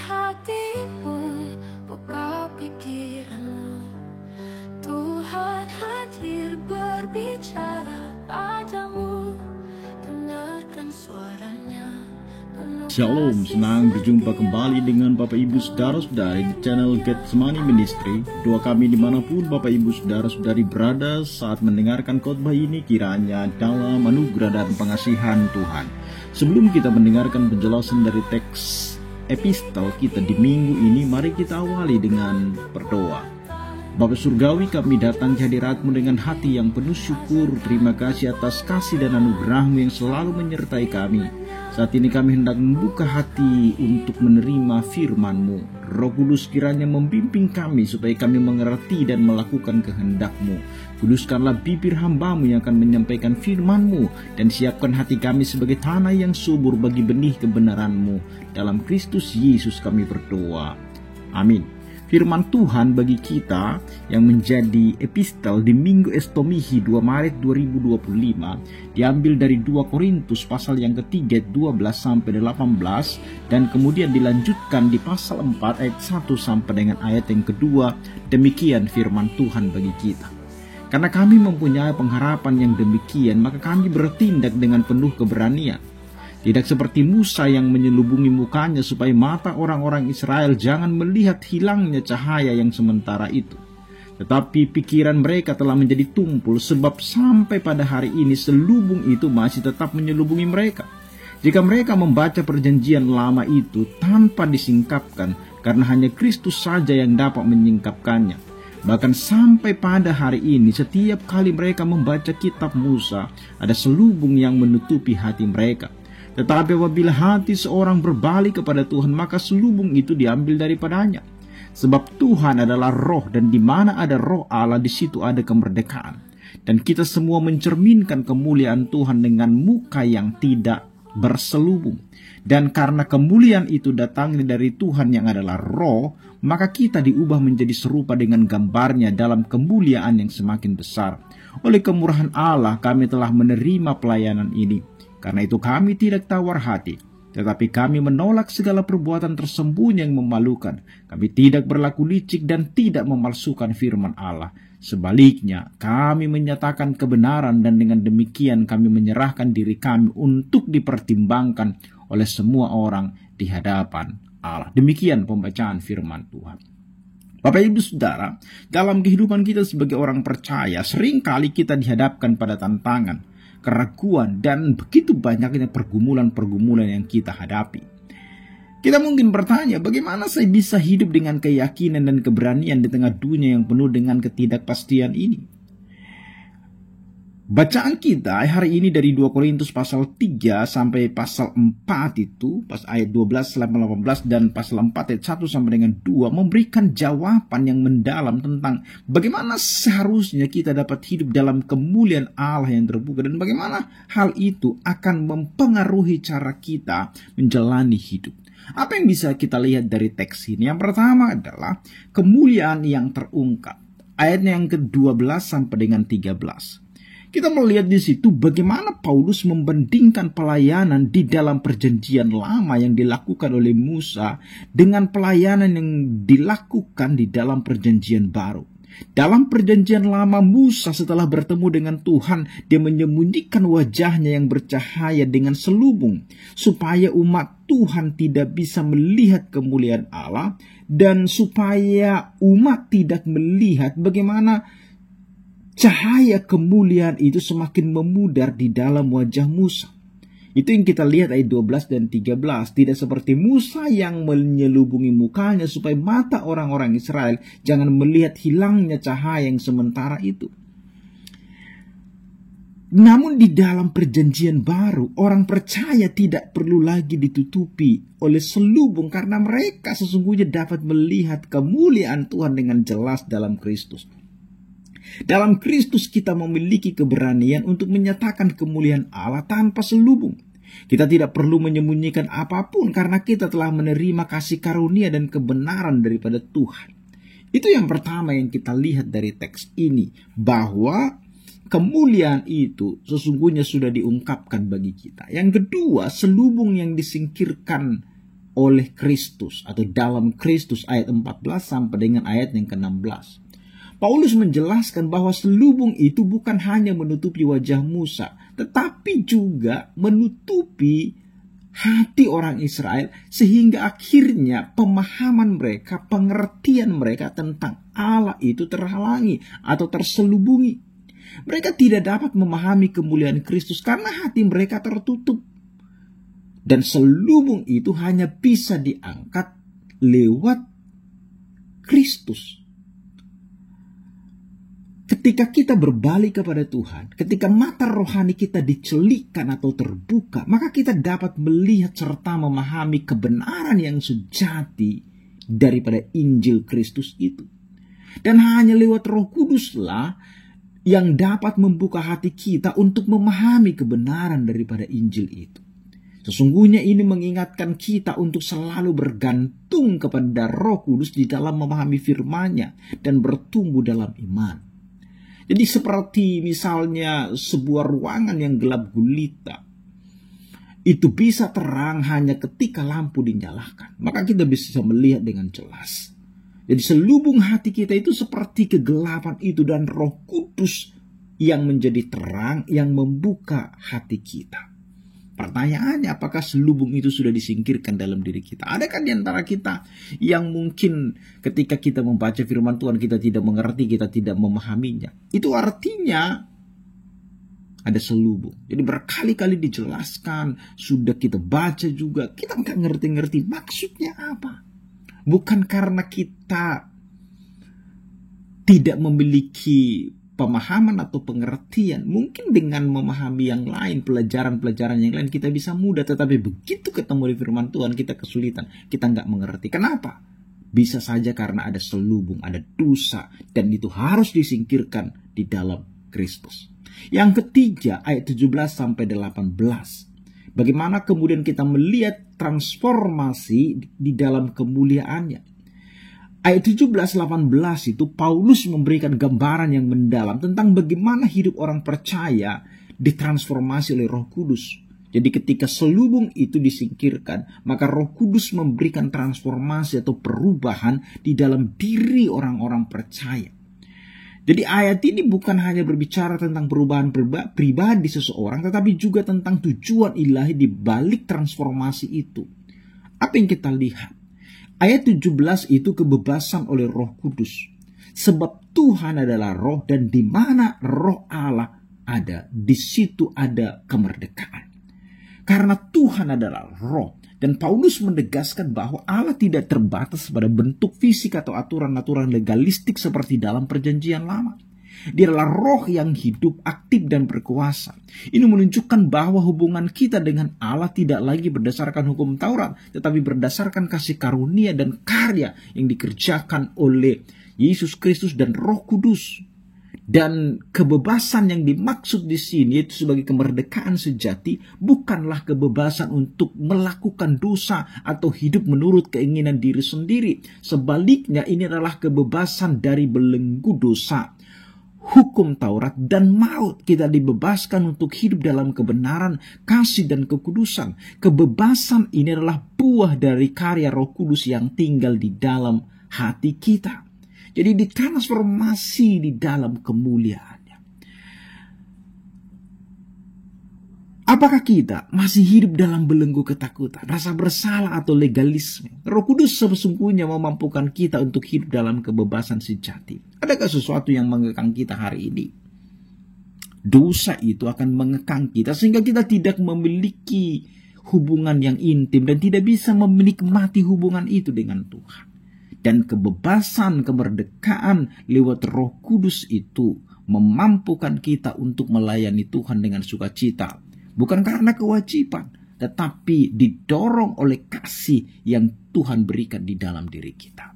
hatimu, buka pikiranmu. Tuhan hadir berbicara padamu, dengarkan suaranya. Shalom, senang berjumpa kembali dengan Bapak Ibu Saudara-saudari di channel Getsemani Ministry. Doa kami dimanapun Bapak Ibu Saudara-saudari berada saat mendengarkan khotbah ini, kiranya dalam anugerah dan pengasihan Tuhan. Sebelum kita mendengarkan penjelasan dari teks epistel kita di minggu ini, mari kita awali dengan berdoa. Bapa Surgawi, kami datang ke hadirat-Mu dengan hati yang penuh syukur. Terima kasih atas kasih dan anugerah-Mu yang selalu menyertai kami. Saat ini kami hendak membuka hati untuk menerima firman-Mu. Roh Kudus kiranya membimbing kami supaya kami mengerti dan melakukan kehendak-Mu. Kuduskanlah bibir hamba-Mu yang akan menyampaikan firman-Mu, dan siapkan hati kami sebagai tanah yang subur bagi benih kebenaran-Mu. Dalam Kristus Yesus kami berdoa. Amin. Firman Tuhan bagi kita yang menjadi epistel di Minggu Estomihi 2 Maret 2025 diambil dari 2 Korintus pasal yang ketiga 12-18 dan kemudian dilanjutkan di pasal 4 ayat 1 sampai dengan ayat yang kedua. Demikian firman Tuhan bagi kita. Karena kami mempunyai pengharapan yang demikian, maka kami bertindak dengan penuh keberanian. Tidak seperti Musa yang menyelubungi mukanya supaya mata orang-orang Israel jangan melihat hilangnya cahaya yang sementara itu. Tetapi pikiran mereka telah menjadi tumpul, sebab sampai pada hari ini selubung itu masih tetap menyelubungi mereka. Jika mereka membaca perjanjian lama itu tanpa disingkapkan, karena hanya Kristus saja yang dapat menyingkapkannya. Bahkan sampai pada hari ini, setiap kali mereka membaca kitab Musa, ada selubung yang menutupi hati mereka. Tetapi apabila hati seorang berbalik kepada Tuhan, maka selubung itu diambil daripadanya. Sebab Tuhan adalah roh, dan di mana ada roh Allah, di situ ada kemerdekaan. Dan kita semua mencerminkan kemuliaan Tuhan dengan muka yang tidak berselubung. Dan karena kemuliaan itu datangnya dari Tuhan yang adalah roh, maka kita diubah menjadi serupa dengan gambarnya dalam kemuliaan yang semakin besar. Oleh kemurahan Allah kami telah menerima pelayanan ini. Karena itu kami tidak tawar hati, tetapi kami menolak segala perbuatan tersembunyi yang memalukan. Kami tidak berlaku licik dan tidak memalsukan firman Allah. Sebaliknya, kami menyatakan kebenaran, dan dengan demikian kami menyerahkan diri kami untuk dipertimbangkan oleh semua orang di hadapan Allah. Demikian pembacaan firman Tuhan. Bapak Ibu Saudara, dalam kehidupan kita sebagai orang percaya, seringkali kita dihadapkan pada tantangan, keraguan, dan begitu banyaknya pergumulan-pergumulan yang kita hadapi. Kita mungkin bertanya, bagaimana saya bisa hidup dengan keyakinan dan keberanian di tengah dunia yang penuh dengan ketidakpastian ini? Bacaan kita hari ini dari 2 Korintus pasal 3 sampai pasal 4 itu, pas ayat 12-18 dan pasal 4 ayat 1 sampai dengan 2 memberikan jawaban yang mendalam tentang bagaimana seharusnya kita dapat hidup dalam kemuliaan Allah yang terbuka, dan bagaimana hal itu akan mempengaruhi cara kita menjalani hidup. Apa yang bisa kita lihat dari teks ini? Yang pertama adalah kemuliaan yang terungkap. Ayatnya yang ke-12 sampai dengan 13. Kita melihat di situ bagaimana Paulus membandingkan pelayanan di dalam perjanjian lama yang dilakukan oleh Musa dengan pelayanan yang dilakukan di dalam perjanjian baru. Dalam perjanjian lama, Musa setelah bertemu dengan Tuhan, dia menyembunyikan wajahnya yang bercahaya dengan selubung, supaya umat Tuhan tidak bisa melihat kemuliaan Allah, dan supaya umat tidak melihat bagaimana cahaya kemuliaan itu semakin memudar di dalam wajah Musa. Itu yang kita lihat ayat 12 dan 13. Tidak seperti Musa yang menyelubungi mukanya supaya mata orang-orang Israel jangan melihat hilangnya cahaya yang sementara itu. Namun di dalam perjanjian baru, orang percaya tidak perlu lagi ditutupi oleh selubung, karena mereka sesungguhnya dapat melihat kemuliaan Tuhan dengan jelas dalam Kristus. Dalam Kristus kita memiliki keberanian untuk menyatakan kemuliaan Allah tanpa selubung. Kita tidak perlu menyembunyikan apapun karena kita telah menerima kasih karunia dan kebenaran daripada Tuhan. Itu yang pertama yang kita lihat dari teks ini, bahwa kemuliaan itu sesungguhnya sudah diungkapkan bagi kita. Yang kedua, selubung yang disingkirkan oleh Kristus atau dalam Kristus ayat 14 sampai dengan ayat yang ke-16. Paulus menjelaskan bahwa selubung itu bukan hanya menutupi wajah Musa, tetapi juga menutupi hati orang Israel sehingga akhirnya pemahaman mereka, pengertian mereka tentang Allah itu terhalangi atau terselubungi. Mereka tidak dapat memahami kemuliaan Kristus karena hati mereka tertutup. Dan selubung itu hanya bisa diangkat lewat Kristus. Ketika kita berbalik kepada Tuhan, ketika mata rohani kita dicelikkan atau terbuka, maka kita dapat melihat serta memahami kebenaran yang sejati daripada Injil Kristus itu. Dan hanya lewat Roh Kuduslah yang dapat membuka hati kita untuk memahami kebenaran daripada Injil itu. Sesungguhnya ini mengingatkan kita untuk selalu bergantung kepada Roh Kudus di dalam memahami firman-Nya dan bertumbuh dalam iman. Jadi seperti misalnya sebuah ruangan yang gelap gulita, itu bisa terang hanya ketika lampu dinyalakan. Maka kita bisa melihat dengan jelas. Jadi selubung hati kita itu seperti kegelapan itu, dan Roh Kudus yang menjadi terang yang membuka hati kita. Pertanyaannya, apakah selubung itu sudah disingkirkan dalam diri kita? Adakah di antara kita yang mungkin ketika kita membaca firman Tuhan kita tidak mengerti, kita tidak memahaminya? Itu artinya ada selubung. Jadi berkali-kali dijelaskan, sudah kita baca juga, kita nggak ngerti-ngerti maksudnya apa. Bukan karena kita tidak memiliki pemahaman atau pengertian. Mungkin dengan memahami yang lain, pelajaran-pelajaran yang lain kita bisa mudah. Tetapi begitu ketemu di firman Tuhan kita kesulitan. Kita nggak mengerti. Kenapa? Bisa saja karena ada selubung, ada dosa. Dan itu harus disingkirkan di dalam Kristus. Yang ketiga, ayat 17 sampai 18. Bagaimana kemudian kita melihat transformasi di dalam kemuliaannya. Ayat 17-18 itu Paulus memberikan gambaran yang mendalam tentang bagaimana hidup orang percaya ditransformasi oleh Roh Kudus. Jadi ketika selubung itu disingkirkan, maka Roh Kudus memberikan transformasi atau perubahan di dalam diri orang-orang percaya. Jadi ayat ini bukan hanya berbicara tentang perubahan pribadi seseorang, tetapi juga tentang tujuan ilahi di balik transformasi itu. Apa yang kita lihat? Ayat 17 itu kebebasan oleh Roh Kudus. Sebab Tuhan adalah roh, dan di mana roh Allah ada, di situ ada kemerdekaan. Karena Tuhan adalah roh. Dan Paulus menegaskan bahwa Allah tidak terbatas pada bentuk fisik atau aturan-aturan legalistik seperti dalam perjanjian lama. Dia adalah roh yang hidup, aktif, dan berkuasa. Ini menunjukkan bahwa hubungan kita dengan Allah tidak lagi berdasarkan hukum Taurat, tetapi berdasarkan kasih karunia dan karya yang dikerjakan oleh Yesus Kristus dan Roh Kudus. Dan kebebasan yang dimaksud di sini itu sebagai kemerdekaan sejati, bukanlah kebebasan untuk melakukan dosa atau hidup menurut keinginan diri sendiri. Sebaliknya, ini adalah kebebasan dari belenggu dosa, hukum Taurat, dan maut. Kita dibebaskan untuk hidup dalam kebenaran, kasih, dan kekudusan. Kebebasan ini adalah buah dari karya Roh Kudus yang tinggal di dalam hati kita. Jadi ditransformasi di dalam kemuliaannya. Apakah kita masih hidup dalam belenggu ketakutan, rasa bersalah, atau legalisme? Roh Kudus sesungguhnya memampukan kita untuk hidup dalam kebebasan sejati. Adakah sesuatu yang mengekang kita hari ini? Dosa itu akan mengekang kita sehingga kita tidak memiliki hubungan yang intim dan tidak bisa menikmati hubungan itu dengan Tuhan. Dan kebebasan, kemerdekaan lewat Roh Kudus itu memampukan kita untuk melayani Tuhan dengan sukacita. Bukan karena kewajiban, tetapi didorong oleh kasih yang Tuhan berikan di dalam diri kita.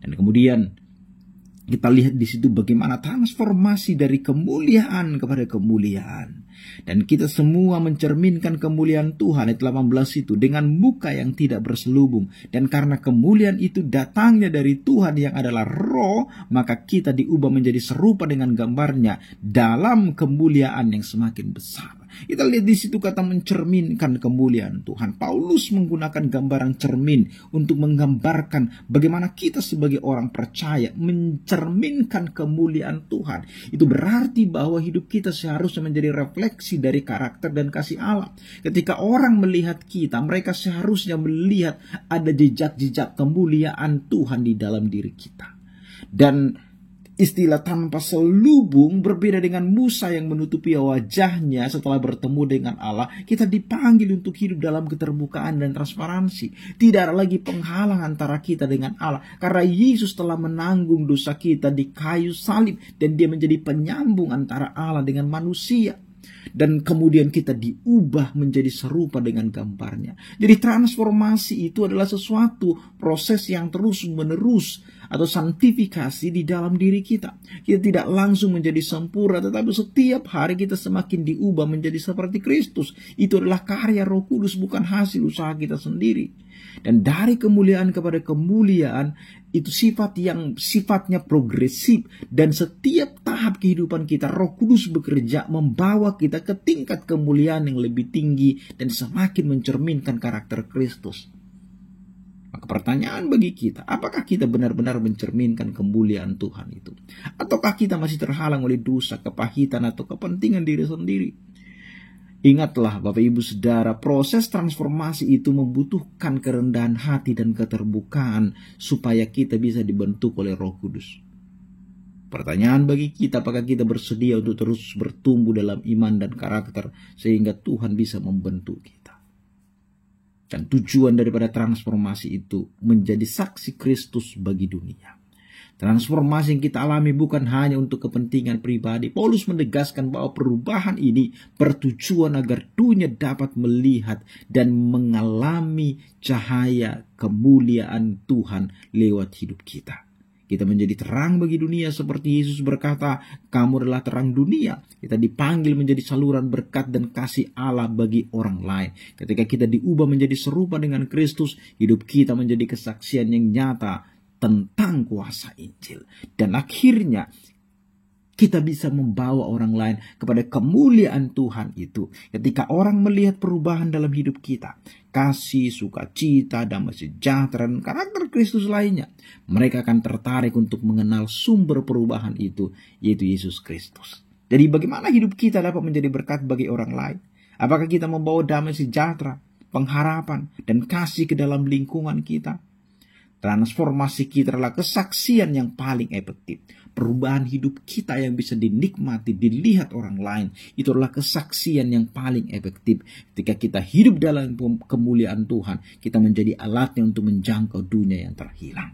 Dan kemudian kita lihat di situ bagaimana transformasi dari kemuliaan kepada kemuliaan. Dan kita semua mencerminkan kemuliaan Tuhan, ayat 18 itu, dengan muka yang tidak berselubung. Dan karena kemuliaan itu datangnya dari Tuhan yang adalah roh, maka kita diubah menjadi serupa dengan gambarnya dalam kemuliaan yang semakin besar. Kita lihat di situ kata mencerminkan kemuliaan Tuhan. Paulus menggunakan gambaran cermin untuk menggambarkan bagaimana kita sebagai orang percaya mencerminkan kemuliaan Tuhan. Itu berarti bahwa hidup kita seharusnya menjadi refleksi dari karakter dan kasih Allah. Ketika orang melihat kita, mereka seharusnya melihat ada jejak-jejak kemuliaan Tuhan di dalam diri kita. Dan istilah tanpa selubung berbeda dengan Musa yang menutupi wajahnya setelah bertemu dengan Allah. Kita dipanggil untuk hidup dalam keterbukaan dan transparansi. Tidak ada lagi penghalang antara kita dengan Allah. Karena Yesus telah menanggung dosa kita di kayu salib. Dan dia menjadi penyambung antara Allah dengan manusia. Dan kemudian kita diubah menjadi serupa dengan gambarnya. Jadi transformasi itu adalah sesuatu proses yang terus menerus atau santifikasi di dalam diri kita. Kita tidak langsung menjadi sempurna, tetapi setiap hari kita semakin diubah menjadi seperti Kristus. Itu adalah karya Roh Kudus, bukan hasil usaha kita sendiri. Dan dari kemuliaan kepada kemuliaan, itu sifat yang sifatnya progresif. Dan setiap tahap kehidupan kita, Roh Kudus bekerja membawa kita ke tingkat kemuliaan yang lebih tinggi dan semakin mencerminkan karakter Kristus. Maka pertanyaan bagi kita, apakah kita benar-benar mencerminkan kemuliaan Tuhan itu? Ataukah kita masih terhalang oleh dosa, kepahitan, atau kepentingan diri sendiri? Ingatlah Bapak Ibu Saudara, proses transformasi itu membutuhkan kerendahan hati dan keterbukaan supaya kita bisa dibentuk oleh Roh Kudus. Pertanyaan bagi kita, apakah kita bersedia untuk terus bertumbuh dalam iman dan karakter sehingga Tuhan bisa membentuk kita? Dan tujuan daripada transformasi itu menjadi saksi Kristus bagi dunia. Transformasi yang kita alami bukan hanya untuk kepentingan pribadi. Paulus menegaskan bahwa perubahan ini bertujuan agar dunia dapat melihat dan mengalami cahaya kemuliaan Tuhan lewat hidup kita. Kita menjadi terang bagi dunia seperti Yesus berkata, kamu adalah terang dunia. Kita dipanggil menjadi saluran berkat dan kasih Allah bagi orang lain. Ketika kita diubah menjadi serupa dengan Kristus, hidup kita menjadi kesaksian yang nyata tentang kuasa Injil. Dan akhirnya kita bisa membawa orang lain kepada kemuliaan Tuhan itu. Ketika orang melihat perubahan dalam hidup kita, kasih, sukacita, damai sejahtera, dan karakter Kristus lainnya, mereka akan tertarik untuk mengenal sumber perubahan itu, yaitu Yesus Kristus. Jadi bagaimana hidup kita dapat menjadi berkat bagi orang lain? Apakah kita membawa damai sejahtera, pengharapan, dan kasih ke dalam lingkungan kita? Transformasi kita adalah kesaksian yang paling efektif. Perubahan hidup kita yang bisa dinikmati, dilihat orang lain. Itu adalah kesaksian yang paling efektif. Ketika kita hidup dalam kemuliaan Tuhan, kita menjadi alatnya untuk menjangkau dunia yang terhilang.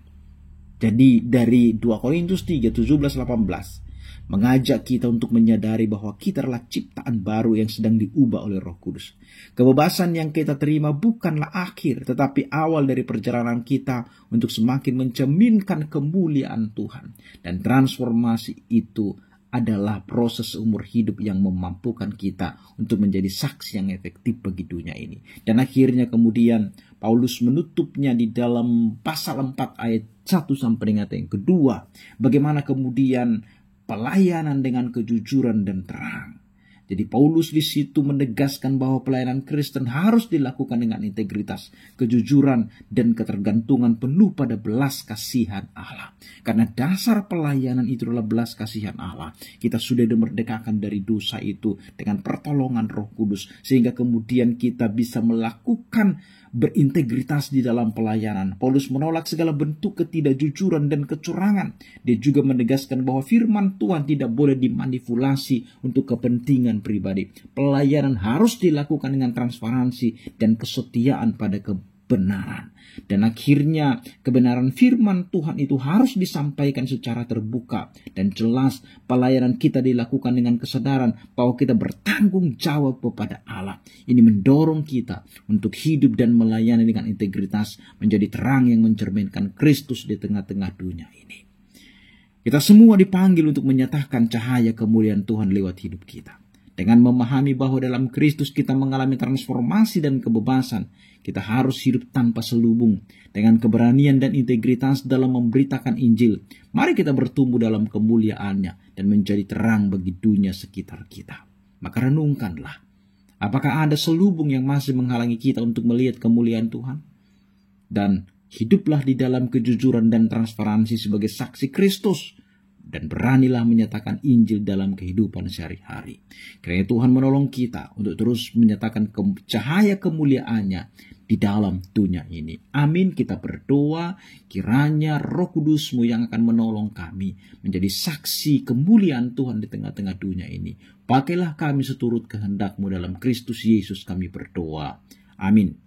Jadi dari 2 Korintus 3, 17-18. Mengajak kita untuk menyadari bahwa kita adalah ciptaan baru yang sedang diubah oleh Roh Kudus. Kebebasan yang kita terima bukanlah akhir, tetapi awal dari perjalanan kita untuk semakin mencerminkan kemuliaan Tuhan. Dan transformasi itu adalah proses umur hidup yang memampukan kita untuk menjadi saksi yang efektif bagi dunia ini. Dan akhirnya kemudian Paulus menutupnya di dalam pasal 4 ayat 1 sampai dengan yang kedua. Bagaimana kemudian pelayanan dengan kejujuran dan terang. Jadi Paulus di situ menegaskan bahwa pelayanan Kristen harus dilakukan dengan integritas, kejujuran, dan ketergantungan penuh pada belas kasihan Allah. Karena dasar pelayanan itu adalah belas kasihan Allah. Kita sudah dimerdekakan dari dosa itu dengan pertolongan Roh Kudus, sehingga kemudian kita bisa melakukan berintegritas di dalam pelayanan. Paulus menolak segala bentuk ketidakjujuran dan kecurangan. Dia juga menegaskan bahwa firman Tuhan tidak boleh dimanipulasi untuk kepentingan pribadi. Pelayanan harus dilakukan dengan transparansi dan kesetiaan pada kebenaran. Dan akhirnya kebenaran firman Tuhan itu harus disampaikan secara terbuka dan jelas. Pelayanan kita dilakukan dengan kesadaran bahwa kita bertanggung jawab kepada Allah. Ini mendorong kita untuk hidup dan melayani dengan integritas, menjadi terang yang mencerminkan Kristus di tengah-tengah dunia ini. Kita semua dipanggil untuk menyatakan cahaya kemuliaan Tuhan lewat hidup kita. Dengan memahami bahwa dalam Kristus kita mengalami transformasi dan kebebasan, kita harus hidup tanpa selubung, dengan keberanian dan integritas dalam memberitakan Injil. Mari kita bertumbuh dalam kemuliaannya dan menjadi terang bagi dunia sekitar kita. Maka renungkanlah, Apakah ada selubung yang masih menghalangi kita untuk melihat kemuliaan Tuhan? Dan hiduplah di dalam kejujuran dan transparansi sebagai saksi Kristus. Dan beranilah menyatakan Injil dalam kehidupan sehari-hari. Kiranya Tuhan menolong kita untuk terus menyatakan cahaya kemuliaan-Nya di dalam dunia ini. Amin. Kita berdoa kiranya Roh Kudus-Mu yang akan menolong kami menjadi saksi kemuliaan Tuhan di tengah-tengah dunia ini. Pakailah kami seturut kehendak-Mu dalam Kristus Yesus kami berdoa. Amin.